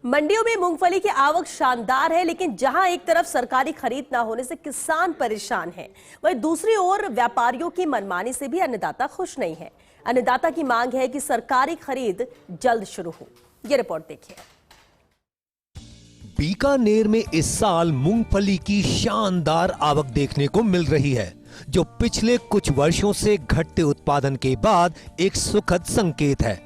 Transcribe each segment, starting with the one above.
मंडियों में मूंगफली की आवक शानदार है, लेकिन जहां एक तरफ सरकारी खरीद ना होने से किसान परेशान हैं, वहीं दूसरी ओर व्यापारियों की मनमानी से भी अन्नदाता खुश नहीं है। अन्नदाता की मांग है कि सरकारी खरीद जल्द शुरू हो। ये रिपोर्ट देखिए। बीकानेर में इस साल मूंगफली की शानदार आवक देखने को मिल रही है, जो पिछले कुछ वर्षों से घटते उत्पादन के बाद एक सुखद संकेत है।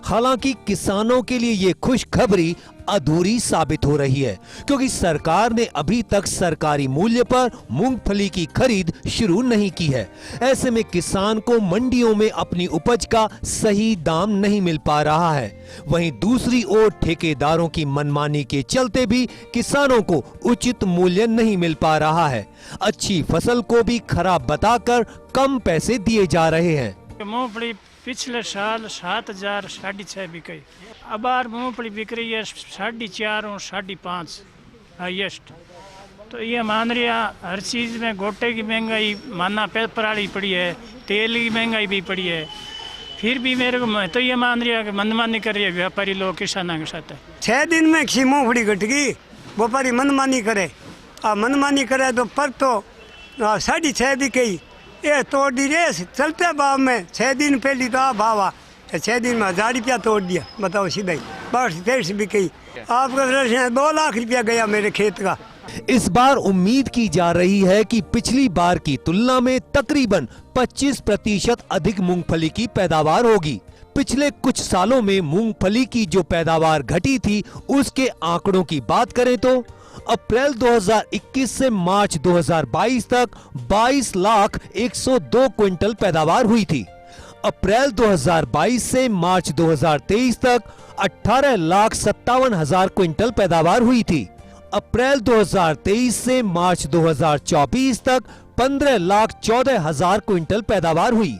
हालांकि किसानों के लिए ये खुशखबरी अधूरी साबित हो रही है, क्योंकि सरकार ने अभी तक सरकारी मूल्य पर मूंगफली की खरीद शुरू नहीं की है। ऐसे में किसान को मंडियों में अपनी उपज का सही दाम नहीं मिल पा रहा है। वहीं दूसरी ओर ठेकेदारों की मनमानी के चलते भी किसानों को उचित मूल्य नहीं मिल पा रहा है। अच्छी फसल को भी खराब बताकर कम पैसे दिए जा रहे हैं। मूंगफली पिछले साल 7,000 6,500 बिकी। अब बार मूंगफली बिक रही है 4,500 और 5,500 हाईएस्ट। तो ये मान रहा हर चीज़ में गोटे की महंगाई माना पेपर वाली पड़ी है, तेल की महंगाई भी पड़ी है। फिर भी मेरे को मैं तो ये मान रहा कि मनमानी कर रही है व्यापारी लोग किसानों के साथ। 6 दिन में मूंगफली घट गई, व्यापारी मनमानी करे। मनमानी करे तो पर तो 6,500 बिकी। ये तोड़ दी रेस चलते भाव में 6 दिन पहली तो भाव आ 6 दिन में 1,000 रुपया तोड़ दिया। बताओ सीधा ही 22-23 बिकी। आपका 2 लाख रुपया गया मेरे खेत का। इस बार उम्मीद की जा रही है कि पिछली बार की तुलना में तकरीबन 25% अधिक मूंगफली की पैदावार होगी। पिछले कुछ सालों में मूंगफली की जो पैदावार घटी थी, उसके आंकड़ों की बात करें तो अप्रैल 2021 से मार्च 2022 तक 22,102 क्विंटल पैदावार हुई थी। अप्रैल 2022 से मार्च 2023 तक 18,57,000 क्विंटल पैदावार हुई थी। अप्रैल 2023 से मार्च 2024 तक 15,14,000 क्विंटल पैदावार हुई।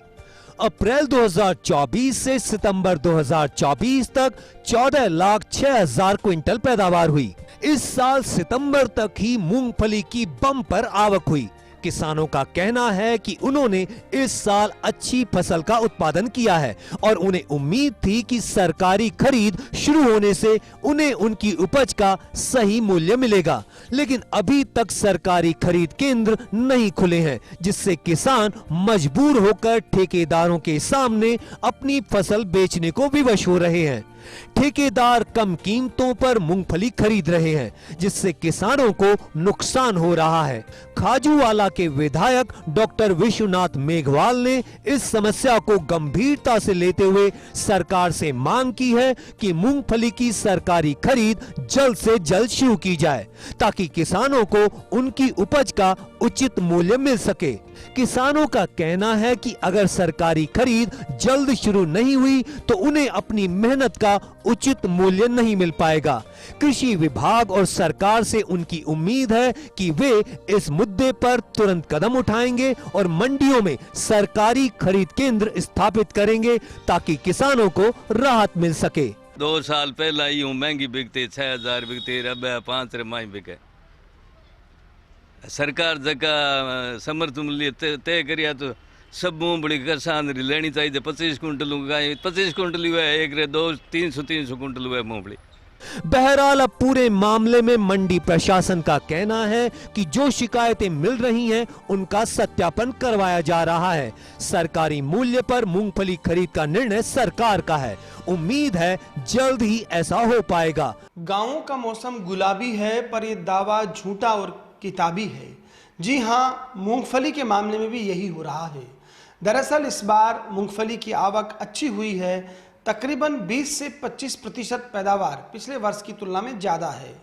अप्रैल 2024 से सितंबर 2024 तक 14,06,000 क्विंटल पैदावार हुई। इस साल सितंबर तक ही मूंगफली की बम्पर आवक हुई। किसानों का कहना है कि उन्होंने इस साल अच्छी फसल का उत्पादन किया है और उन्हें उम्मीद थी कि सरकारी खरीद शुरू होने से उन्हें उनकी उपज का सही मूल्य मिलेगा, लेकिन अभी तक सरकारी खरीद केंद्र नहीं खुले हैं, जिससे किसान मजबूर होकर ठेकेदारों के सामने अपनी फसल बेचने को विवश हो रहे हैं। ठेकेदार कम कीमतों पर मूंगफली खरीद रहे हैं, जिससे किसानों को नुकसान हो रहा है। खाजूवाला के विधायक डॉक्टर विश्वनाथ मेघवाल ने इस समस्या को गंभीरता से लेते हुए सरकार से मांग की है कि मूंगफली की सरकारी खरीद जल्द से जल्द शुरू की जाए, ताकि किसानों को उनकी उपज का उचित मूल्य मिल सके। किसानों का कहना है कि अगर सरकारी खरीद जल्द शुरू नहीं हुई तो उन्हें अपनी मेहनत का उचित मूल्य नहीं मिल पाएगा। कृषि विभाग और सरकार से उनकी उम्मीद है कि वे इस मुद्दे पर तुरंत कदम उठाएंगे और मंडियों में सरकारी खरीद केंद्र स्थापित करेंगे, ताकि किसानों को राहत मिल सके। 2 साल पहला यूं महंगी बिकती 6,000 बिकती, अब 5 माही बिके। सरकार जगह समर्थ मूल्य तय करिया तो सब मूंगफली किसान लेनी चाहिए। 25 कुंटल 25 कुंटल हुआ है, एक रे 200-300 कुंटल हुआ है मूंगफली। बहरहाल अब पूरे मामले में मंडी प्रशासन का कहना है कि जो शिकायतें मिल रही हैं उनका सत्यापन करवाया जा रहा है। सरकारी मूल्य पर मूंगफली खरीद का निर्णय सरकार का है। उम्मीद है जल्द ही ऐसा हो पाएगा। गांवों का मौसम गुलाबी है, पर यह दावा झूठा और किताबी है। जी हां, मूंगफली के मामले में भी यही हो रहा है। दरअसल इस बार मूंगफली की आवक अच्छी हुई है। तकरीबन 20 से 25% पैदावार पिछले वर्ष की तुलना में ज़्यादा है,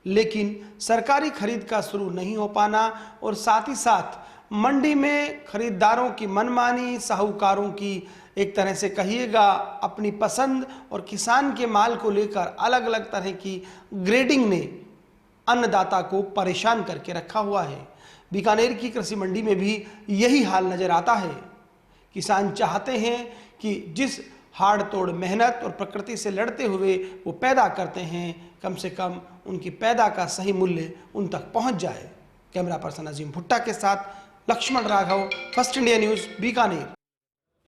लेकिन सरकारी खरीद का शुरू नहीं हो पाना और साथ ही साथ मंडी में खरीदारों की मनमानी, साहूकारों की एक तरह से कहिएगा अपनी पसंद और किसान के माल को लेकर अलग अलग तरह की ग्रेडिंग ने अन्नदाता को परेशान करके रखा हुआ है। बीकानेर की कृषि मंडी में भी यही हाल नजर आता है। किसान चाहते हैं कि जिस हाड़ तोड़ मेहनत और प्रकृति से लड़ते हुए वो पैदा करते हैं, कम से कम उनकी पैदा का सही मूल्य उन तक पहुंच जाए। कैमरा पर्सन अजीम भुट्टा के साथ Lakshman Raghav, first India news, Bikaner.